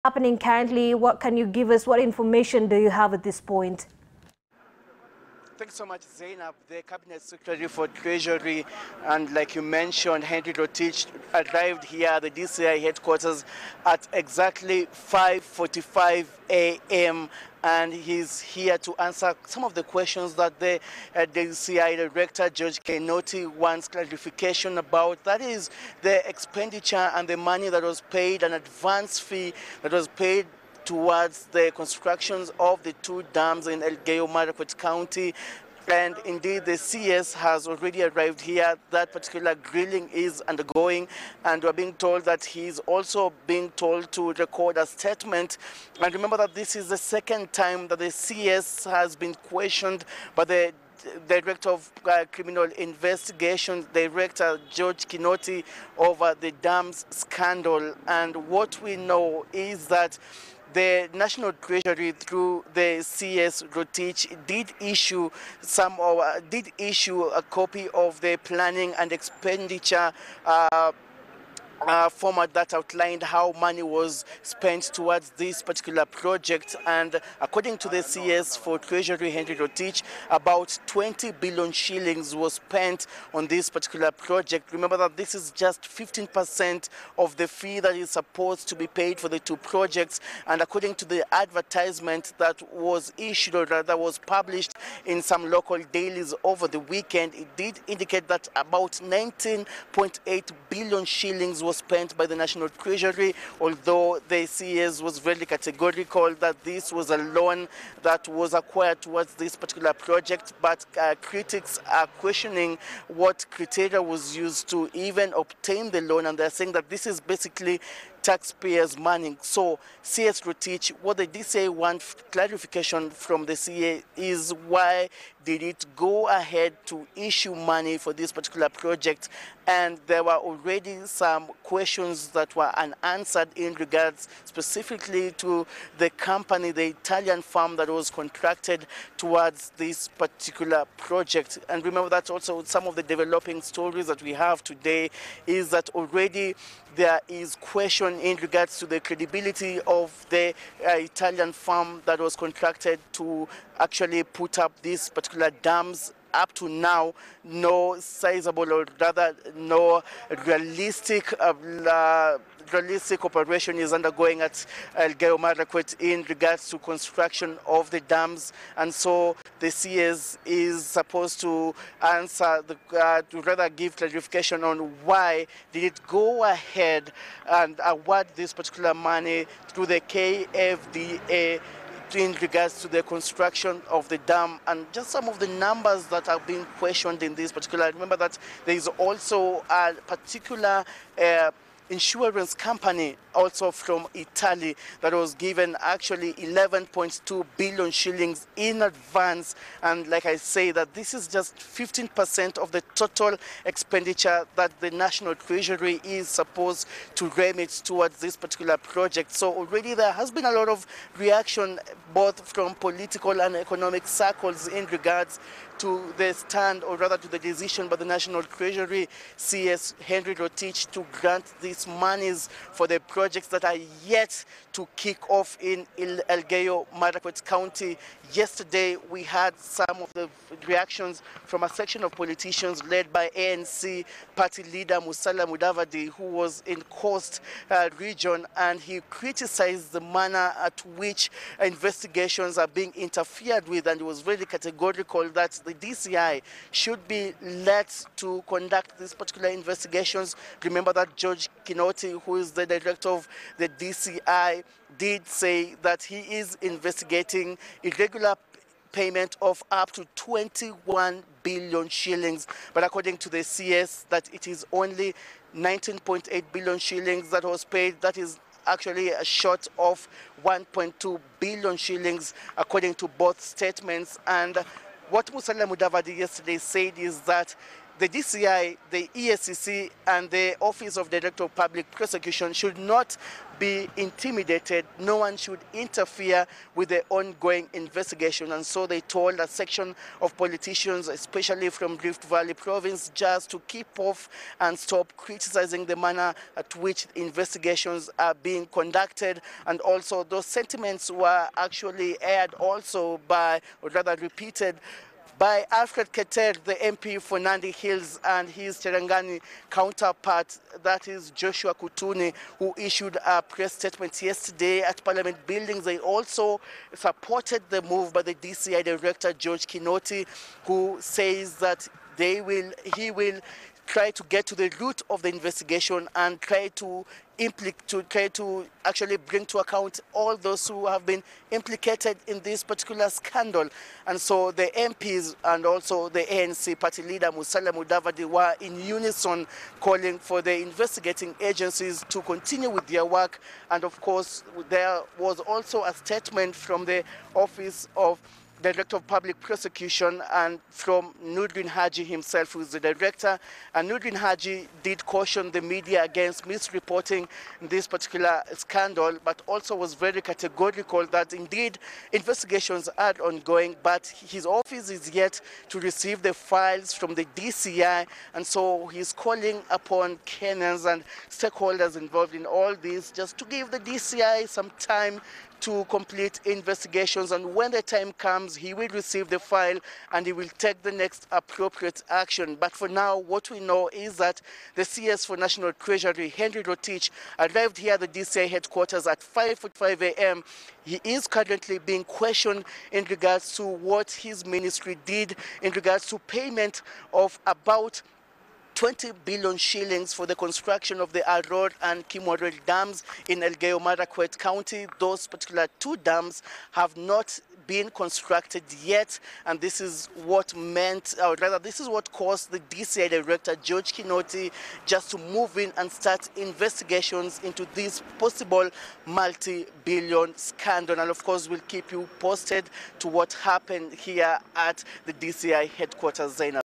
happening currently? What can you give us? What information do you have at this point? Thanks so much, Zainab. The Cabinet Secretary for Treasury, and like you mentioned, Henry Rotich, arrived here at the DCI headquarters at exactly 5:45 a.m. and he's here to answer some of the questions that the DCI Director, George Kinoti, wants clarification about. That is the expenditure and the money that was paid, an advance fee that was paid towards the constructions of the two dams in Elgeyo-Marakwet County. And indeed, the CS has already arrived here. That particular grilling is undergoing, and we're being told that he's also being told to record a statement. And remember that this is the second time that the CS has been questioned by the Director of Criminal Investigations, Director George Kinoti, over the dams scandal. And what we know is that the National Treasury, through the CS Rotich, did issue a copy of the planning and expenditure format that outlined how money was spent towards this particular project. And according to the CS for Treasury, Henry Rotich, about 20 billion shillings was spent on this particular project. Remember that this is just 15% of the fee that is supposed to be paid for the two projects. And according to the advertisement that was issued, or rather was published in some local dailies over the weekend, it did indicate that about 19.8 billion shillings was spent by the National Treasury, although the CS was very categorical that this was a loan that was acquired towards this particular project. But critics are questioning what criteria was used to even obtain the loan, and they're saying that this is basically taxpayers' money. So CS Rotich, what the DCI want clarification from the CA is why did it go ahead to issue money for this particular project? And there were already some questions that were unanswered in regards specifically to the company, the Italian firm that was contracted towards this particular project. And remember that also some of the developing stories that we have today is that already there is question in regards to the credibility of the Italian firm that was contracted to actually put up these particular dams. Up to now, no sizable, or rather no realistic operation is undergoing at Elgeyo-Marakwet in regards to construction of the dams. And so the CS is supposed to answer, to rather give clarification on why did it go ahead and award this particular money through the KFDA in regards to the construction of the dam, and just some of the numbers that are being questioned in this particular. Remember that there is also a particular insurance company also from Italy that was given actually 11.2 billion shillings in advance. And like I say, that this is just 15% of the total expenditure that the National Treasury is supposed to remit towards this particular project. So already there has been a lot of reaction both from political and economic circles in regards to the stand, or rather to the decision by the National Treasury CS Henry Rotich to grant these monies for the projects that are yet to kick off in Elgeyo-Marakwet County. Yesterday, we had some of the reactions from a section of politicians led by ANC party leader Musalia Mudavadi, who was in Coast region, and he criticized the manner at which investigations are being interfered with, and he was very categorical that the DCI should be let to conduct these particular investigations. Remember that George Kinoti, who is the director of the DCI, did say that he is investigating irregular payment of up to 21 billion shillings. But according to the CS, that it is only 19.8 billion shillings that was paid. That is actually a short of 1.2 billion shillings, according to both statements. And what Musalia Mudavadi yesterday said is that the DCI, the ESCC, and the Office of Director of Public Prosecution should not be intimidated. No one should interfere with the ongoing investigation. And so they told a section of politicians, especially from Rift Valley province, just to keep off and stop criticizing the manner at which investigations are being conducted. And also those sentiments were actually aired also by, or rather repeated, by Alfred Keter, the MP for Nandi Hills, and his Terangani counterpart, that is Joshua Kutuni, who issued a press statement yesterday at Parliament buildings. They also supported the move by the DCI Director, George Kinoti, who says that he will try to get to the root of the investigation and try to actually bring to account all those who have been implicated in this particular scandal. And so the MPs and also the ANC party leader Musalia Mudavadi were in unison calling for the investigating agencies to continue with their work. And of course, there was also a statement from the Office of Director of Public Prosecution and from Nurdin Haji himself, who is the director. And Nurdin Haji did caution the media against misreporting this particular scandal, but also was very categorical that indeed investigations are ongoing, but his office is yet to receive the files from the DCI. And so he's calling upon Kenyans and stakeholders involved in all this just to give the DCI some time to complete investigations, and when the time comes, he will receive the file and he will take the next appropriate action. But for now, what we know is that the CS for National Treasury, Henry Rotich, arrived here at the DCI headquarters at 5:45 a.m. He is currently being questioned in regards to what his ministry did in regards to payment of about 20 billion shillings for the construction of the Arror and Kimwarer dams in Elgeyo-Marakwet County. Those particular two dams have not been constructed yet, and this is what meant, or rather this is what caused the DCI Director George Kinoti just to move in and start investigations into this possible multi-billion scandal. And of course we'll keep you posted to what happened here at the DCI headquarters, Zainab.